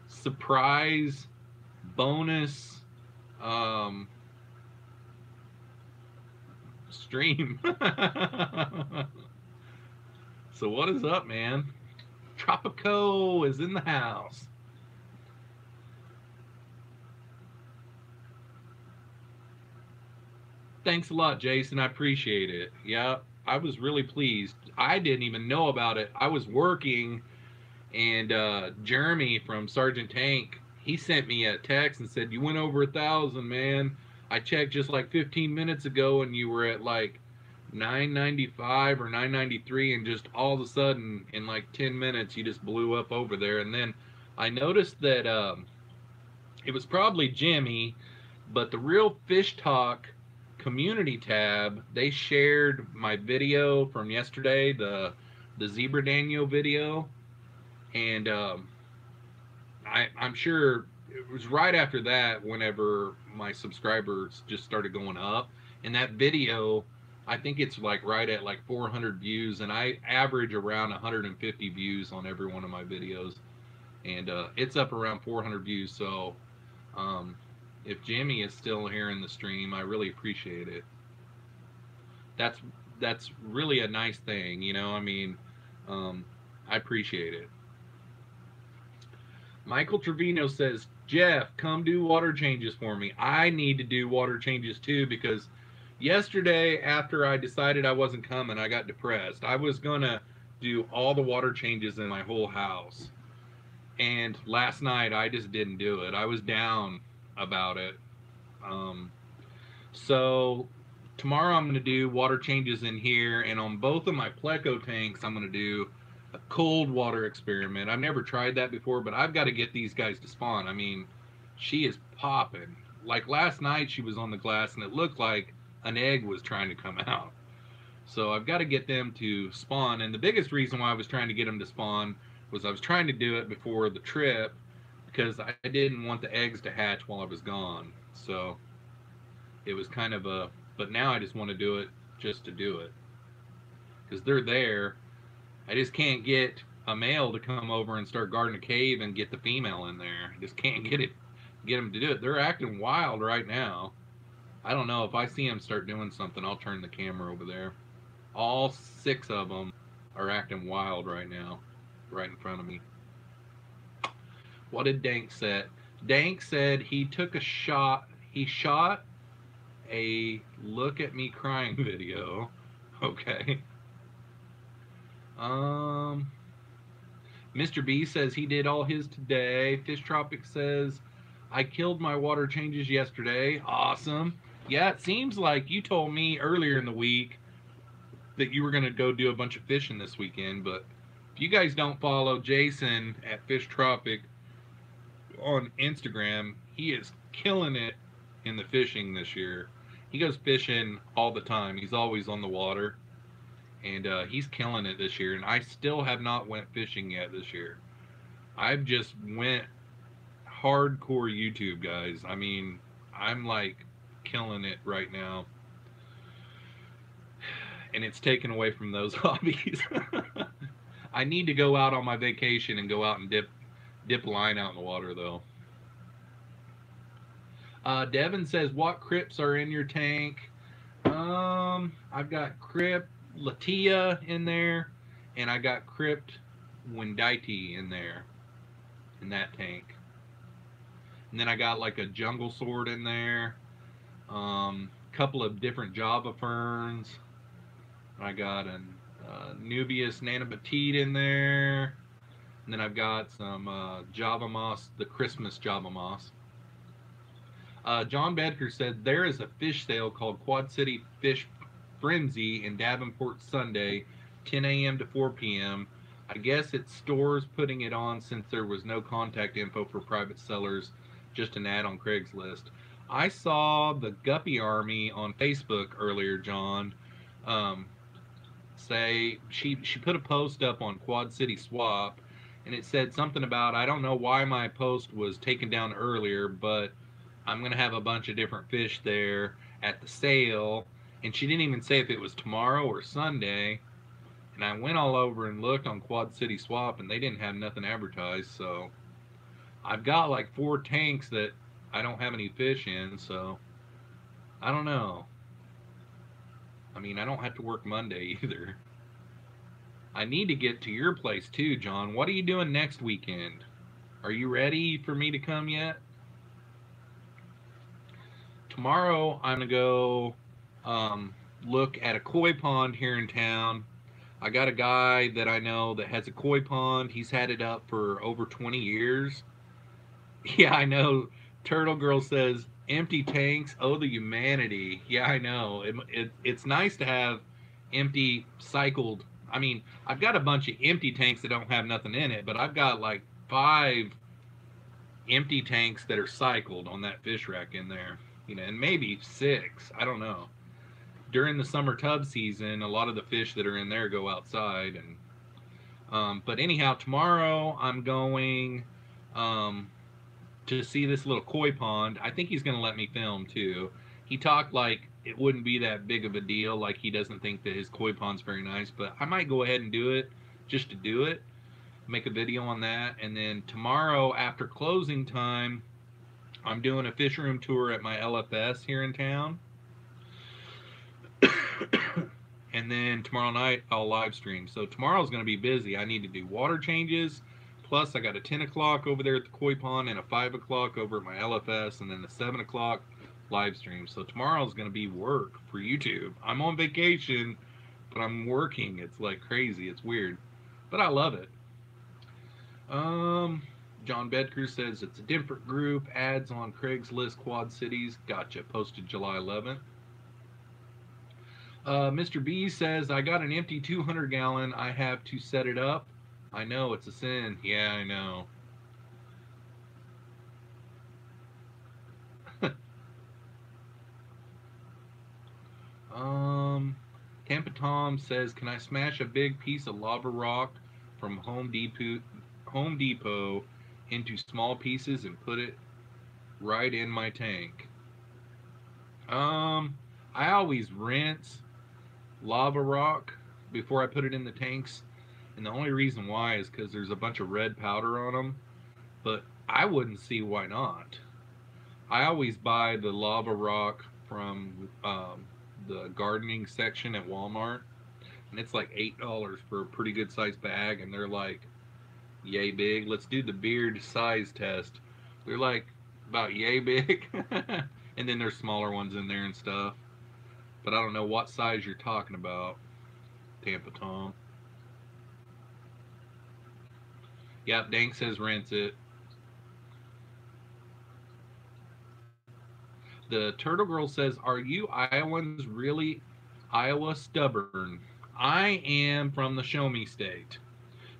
surprise bonus stream. So what is up, man? Tropico is in the house. Thanks a lot, Jason. I appreciate it. Yeah, I was really pleased. I didn't even know about it. I was working, and Jeremy from Sergeant Tank, he sent me a text and said, you went over 1,000, man. I checked just like 15 minutes ago, and you were at like 995 or 993, and just all of a sudden, in like 10 minutes, you just blew up over there. And then I noticed that it was probably Jimmy, but the Real Fish Talk community tab, they shared my video from yesterday, the Zebra Daniel video, and I'm sure it was right after that whenever my subscribers just started going up, and that video, I think it's like right at like 400 views, and I average around 150 views on every one of my videos, and it's up around 400 views. So if Jimmy is still here in the stream, I really appreciate it. That's really a nice thing, you know. I mean, I appreciate it. Michael Trevino says, Jeff, come do water changes for me. I need to do water changes too because yesterday, after I decided I wasn't coming, I got depressed. I was gonna do all the water changes in my whole house, and last night I just didn't do it. I was down about it. So tomorrow I'm going to do water changes in here, and on both of my Pleco tanks I'm going to do a cold water experiment. I've never tried that before, but I've got to get these guys to spawn. I mean, she is popping. Like last night she was on the glass and it looked like an egg was trying to come out. So I've got to get them to spawn. And the biggest reason why I was trying to get them to spawn was I was trying to do it before the trip because I didn't want the eggs to hatch while I was gone. So it was kind of a, but now I just want to do it just to do it because they're there. I just can't get a male to come over and start guarding a cave and get the female in there. I just can't get them to do it. They're acting wild right now. I don't know if I see them start doing something, I'll turn the camera over there. All 6 of them are acting wild right now, right in front of me. What did Dank say? Dank said he took a shot. He shot a look at me crying video. Okay. Mr. B says he did all his today. Fish Tropic says I killed my water changes yesterday. Awesome. Yeah, it seems like you told me earlier in the week that you were going to go do a bunch of fishing this weekend, but if you guys don't follow Jason at Fish Tropic on Instagram, he is killing it in the fishing this year. He goes fishing all the time. He's always on the water, and he's killing it this year. And I still have not went fishing yet this year. I've just went hardcore YouTube, guys. I mean, I'm like killing it right now, and it's taken away from those hobbies. I need to go out on my vacation and go out and dip line out in the water though. Devin says, what crypts are in your tank? I've got crypt Latia in there, and I got crypt Wendighty in there, in that tank. And then I got like a jungle sword in there, couple of different Java ferns. I got a Nubius nanobatite in there, and then I've got some Java moss, the Christmas Java moss. John Bedker said there is a fish sale called Quad City Fish Frenzy in Davenport Sunday, 10 a.m. to 4 p.m. I guess it's stores putting it on since there was no contact info for private sellers, just an ad on Craigslist. I saw the Guppy Army on Facebook earlier, John, say she put a post up on Quad City Swap, and it said something about, I don't know why my post was taken down earlier, but I'm going to have a bunch of different fish there at the sale. And she didn't even say if it was tomorrow or Sunday. And I went all over and looked on Quad City Swap, and they didn't have nothing advertised. So I've got like 4 tanks that I don't have any fish in. So I don't know. I mean, I don't have to work Monday either. I need to get to your place too, John. What are you doing next weekend? Are you ready for me to come yet? Tomorrow I'm going to go look at a koi pond here in town. I got a guy that I know that has a koi pond. He's had it up for over 20 years. Yeah, I know. Turtle Girl says, empty tanks, oh, the humanity. Yeah, I know. It's nice to have empty cycled. I mean, I've got a bunch of empty tanks that don't have nothing in it, but I've got like 5 empty tanks that are cycled on that fish rack in there. You know, and maybe 6. I don't know. During the summer tub season, a lot of the fish that are in there go outside. And but anyhow, tomorrow I'm going to see this little koi pond. I think he's going to let me film too. He talked like it wouldn't be that big of a deal, like he doesn't think that his koi pond's very nice, but I might go ahead and do it just to do it, make a video on that. And then tomorrow after closing time, I'm doing a fish room tour at my LFS here in town. And then tomorrow night I'll live stream. So tomorrow's going to be busy. I need to do water changes. Plus I got a 10 o'clock over there at the koi pond and a 5 o'clock over at my LFS, and then the 7 o'clock live stream. So tomorrow's going to be work for YouTube. I'm on vacation, but I'm working. It's like crazy. It's weird, but I love it. John Bedker says it's a different group. Ads on Craigslist Quad Cities. Gotcha. Posted July 11th. Mr. B says, I got an empty 200 gallon. I have to set it up. I know, it's a sin. Yeah, I know. Tampa Tom says, "Can I smash a big piece of lava rock from Home Depot into small pieces and put it right in my tank?" Um, I always rinse lava rock before I put it in the tanks, and the only reason why is because there's a bunch of red powder on them. But I wouldn't see why not. I always buy the lava rock from the gardening section at Walmart, and it's like $8 for a pretty good sized bag, and they're like yay big. Let's do the beard size test. They're like about yay big, and then there's smaller ones in there and stuff. But I don't know what size you're talking about, Tampa Tom. Yep, Dank says rinse it. The Turtle Girl says, "Are you Iowans really Iowa stubborn?" I am from the Show Me State.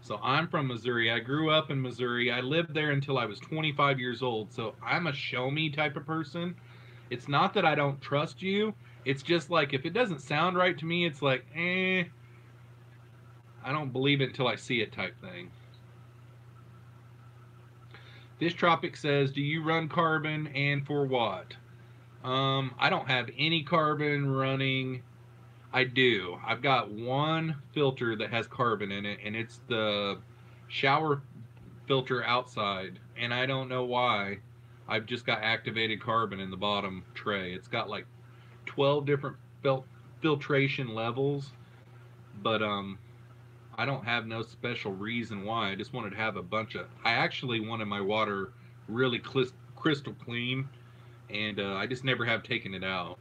So I'm from Missouri. I grew up in Missouri. I lived there until I was 25 years old. So I'm a show me type of person. It's not that I don't trust you. It's just like if it doesn't sound right to me, it's like, I don't believe it until I see it type thing. This Tropic says, "Do you run carbon and for what?" I don't have any carbon running. I do. I've got one filter that has carbon in it, and it's the shower filter outside. And I don't know why. I've just got activated carbon in the bottom tray. It's got like 12 different filtration levels, but I don't have no special reason why. I just wanted to have a bunch of. I actually wanted my water really crystal clean, and I just never have taken it out.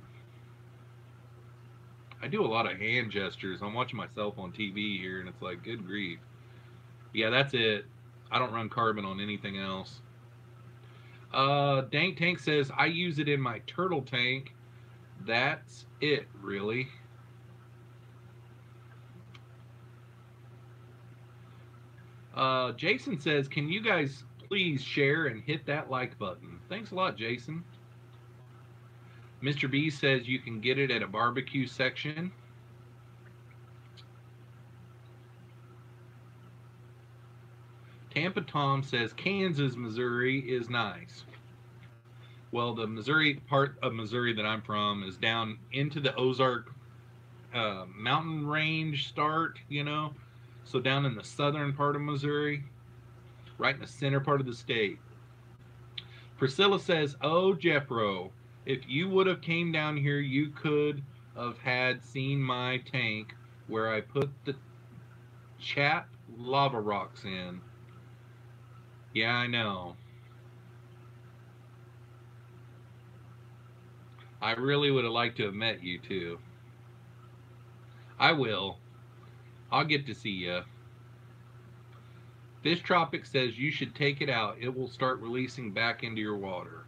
I do a lot of hand gestures. I'm watching myself on TV here, and it's like, good grief. Yeah, that's it. I don't run carbon on anything else. Dank Tank says, "I use it in my turtle tank. That's it, really." Jason says, "Can you guys please share and hit that like button?" Thanks a lot, Jason. Mr. B says you can get it at a barbecue section. Tampa Tom says Kansas, Missouri is nice. Well, the Missouri part of Missouri that I'm from is down into the Ozark mountain range start. So down in the southern part of Missouri, right in the center part of the state. Priscilla says, "Oh, Jeffro, if you would have came down here, you could have had seen my tank where I put the chat lava rocks in." Yeah, I know. I really would have liked to have met you too. I will. I'll get to see you. This Tropic says you should take it out. It will start releasing back into your water.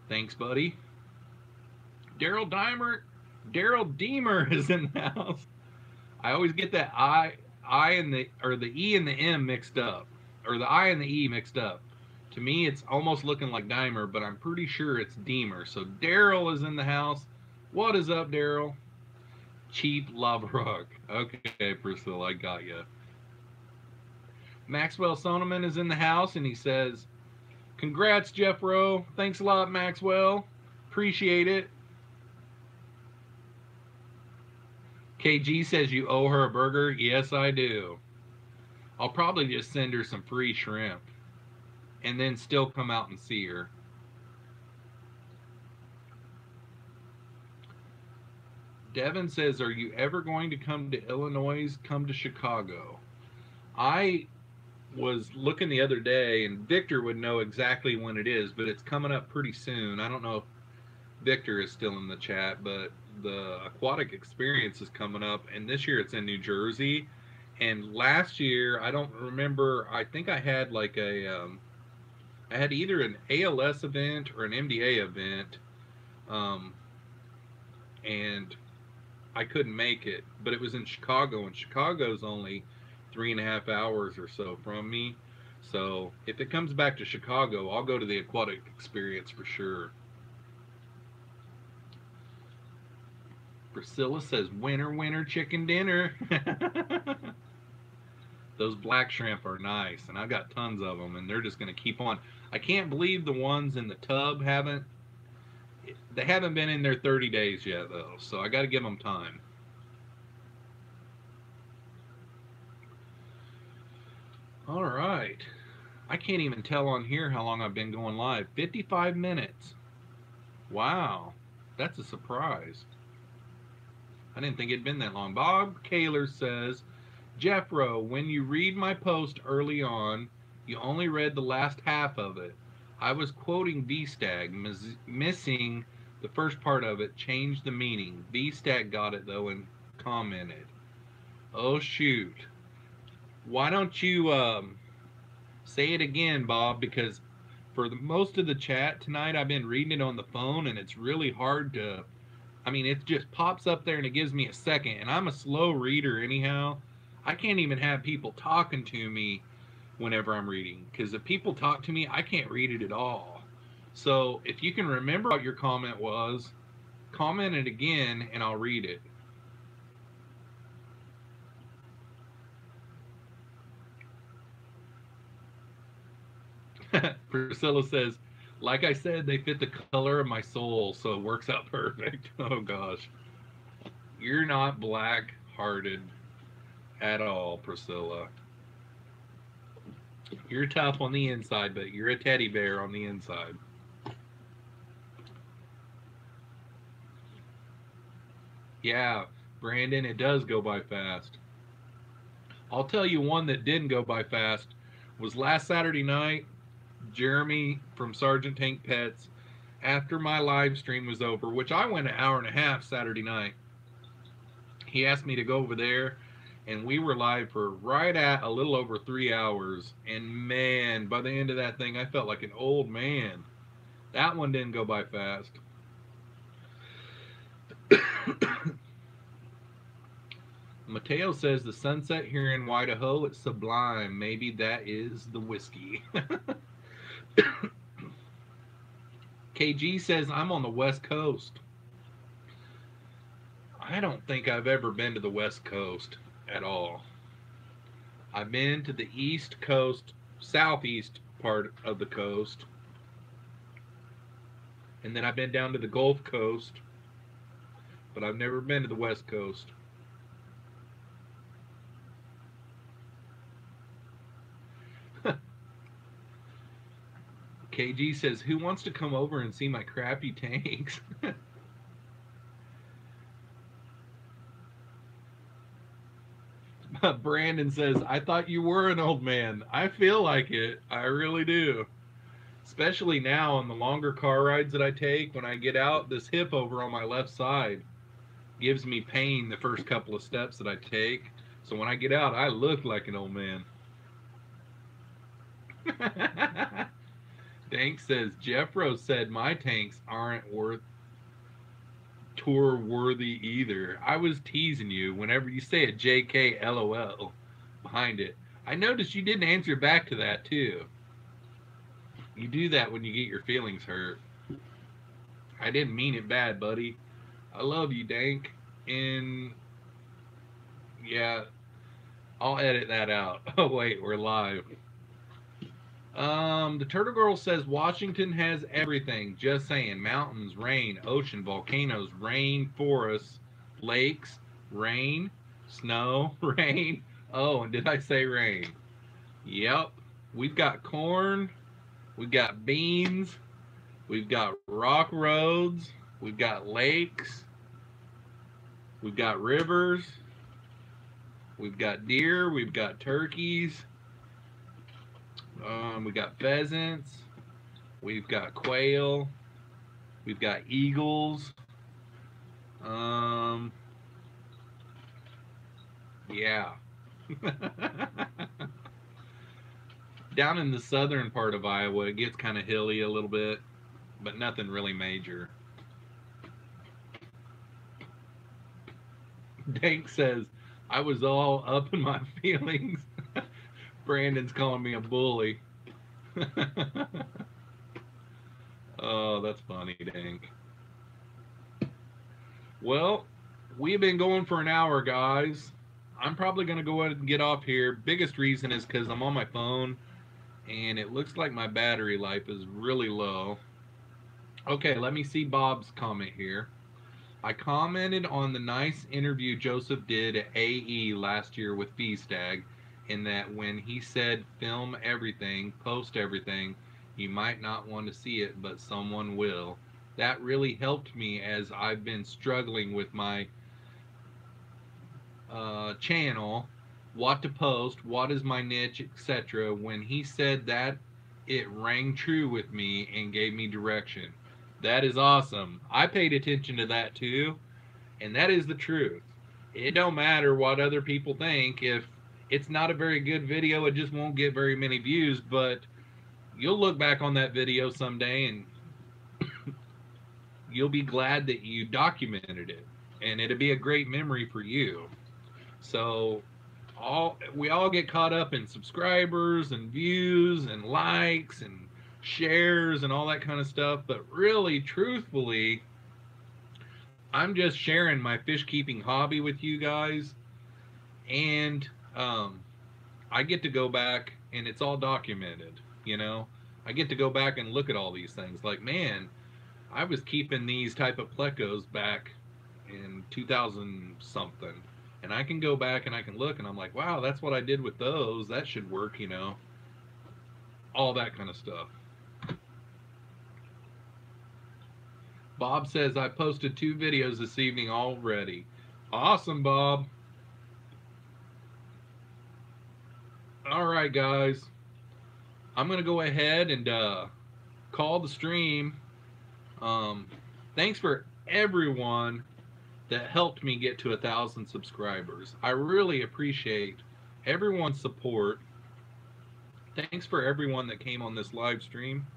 Thanks, buddy. Daryl Deemer is in the house. I always get that I and the E and the M mixed up, or the I and the E mixed up. To me, it's almost looking like Dimer, but I'm pretty sure it's Deemer. So Daryl is in the house. What is up, Daryl? Cheap lava rock. Okay, Priscilla, I got you. Maxwell Soneman is in the house, and he says, "Congrats, Jeff Rowe. Thanks a lot, Maxwell. Appreciate it." KG says you owe her a burger. Yes, I do. I'll probably just send her some free shrimp and then still come out and see her. Devin says, "Are you ever going to come to Illinois? Come to Chicago." I was looking the other day, and Victor would know exactly when it is, but it's coming up pretty soon. I don't know if Victor is still in the chat, but the Aquatic Experience is coming up, and this year it's in New Jersey. And last year, I don't remember. I think I had like I had either an ALS event or an MDA event, and I couldn't make it. But it was in Chicago, and Chicago's only 3.5 hours or so from me. So if it comes back to Chicago, I'll go to the Aquatic Experience for sure. Priscilla says, winner, winner, chicken dinner. Those black shrimp are nice, and I've got tons of them, and they're just going to keep on. I can't believe the ones in the tub they haven't been in there 30 days yet, though, so I got to give them time. All right. I can't even tell on here how long I've been going live. 55 minutes. Wow. That's a surprise. I didn't think it'd been that long. Bob Kaler says, Jeffro, when you read my post early on, you only read the last half of it. I was quoting V-Stag, missing the first part of it, changed the meaning. V-Stag got it, though, and commented. Oh, shoot. Why don't you say it again, Bob, because for most of the chat tonight, I've been reading it on the phone, and it's really hard to... I mean, it just pops up there, and it gives me a second, and I'm a slow reader anyhow. I can't even have people talking to me whenever I'm reading, because if people talk to me, I can't read it at all. So if you can remember what your comment was, comment it again, and I'll read it. Priscilla says, like I said, they fit the color of my soul, so it works out perfect. Oh, gosh. You're not black-hearted at all, Priscilla. You're tough on the inside, but you're a teddy bear on the inside. Yeah, Brandon, it does go by fast. I'll tell you one that didn't go by fast was last Saturday night. Jeremy from Sergeant Tank Pets, after my live stream was over, which I went an hour and a half Saturday night, he asked me to go over there, and we were live for right at a little over 3 hours. And man, by the end of that thing, I felt like an old man. That one didn't go by fast. Mateo says the sunset here in Idaho, it's sublime. Maybe that is the whiskey. KG says I'm on the West Coast. I don't think I've ever been to the West Coast at all. I've been to the East Coast, southeast part of the coast, and then I've been down to the Gulf Coast, but I've never been to the West Coast. KG says, who wants to come over and see my crappy tanks? Brandon says, I thought you were an old man. I feel like it. I really do. Especially now on the longer car rides that I take. When I get out, this hip over on my left side gives me pain the first couple of steps that I take. So when I get out, I look like an old man. Dank says, Jeffro said my tanks aren't tour worthy either. I was teasing you whenever you say a JK LOL behind it. I noticed you didn't answer back to that too. You do that when you get your feelings hurt. I didn't mean it bad, buddy. I love you, Dank. And yeah, I'll edit that out. Oh wait, we're live. The Turtle Girl says Washington has everything. Just saying. Mountains, rain, ocean, volcanoes, rain, forests, lakes, rain, snow, rain. Oh, and did I say rain? Yep. We've got corn. We've got beans. We've got rock roads. We've got lakes. We've got rivers. We've got deer. We've got turkeys. We got pheasants, we've got quail, we've got eagles, yeah. Down in the southern part of Iowa, it gets kind of hilly a little bit, but nothing really major. Dank says, I was all up in my feelings. Brandon's calling me a bully. Oh, that's funny, Dank. Well, We've been going for an hour, guys. I'm probably going to go ahead and get off here. Biggest reason is because I'm on my phone and it looks like my battery life is really low. Okay, let me see Bob's comment here. I commented on the nice interview Joseph did at AE last year with Feastag, in that when he said film everything, post everything, you might not want to see it, but someone will. That really helped me as I've been struggling with my channel, what to post, what is my niche, etc. When he said that, it rang true with me and gave me direction. That is awesome. I paid attention to that too, and that is the truth. It don't matter what other people think. If it's not a very good video, it just won't get very many views, but you'll look back on that video someday and you'll be glad that you documented it, and it'll be a great memory for you. So we all get caught up in subscribers and views and likes and shares and all that kind of stuff, but really, truthfully, I'm just sharing my fish keeping hobby with you guys, and I get to go back and it's all documented, you know. I get to go back and look at all these things like, man, I was keeping these type of plecos back in 2000 something, and I can go back and I can look and I'm like, wow, that's what I did with those. That should work, you know. All that kind of stuff. Bob says, I posted 2 videos this evening already. Awesome, Bob. All right, guys. I'm going to go ahead and call the stream. Thanks for everyone that helped me get to 1,000 subscribers. I really appreciate everyone's support. Thanks for everyone that came on this live stream.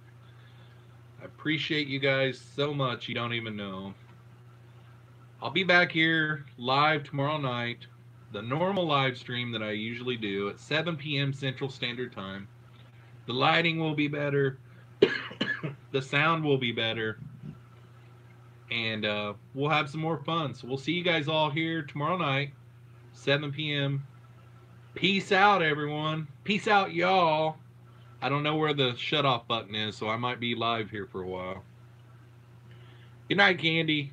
I appreciate you guys so much, you don't even know. I'll be back here live tomorrow night, the normal live stream that I usually do at 7 p.m. Central Standard Time. The lighting will be better. The sound will be better. And we'll have some more fun. So we'll see you guys all here tomorrow night, 7 p.m. Peace out, everyone. Peace out, y'all. I don't know where the shut-off button is, so I might be live here for a while. Good night, Candy.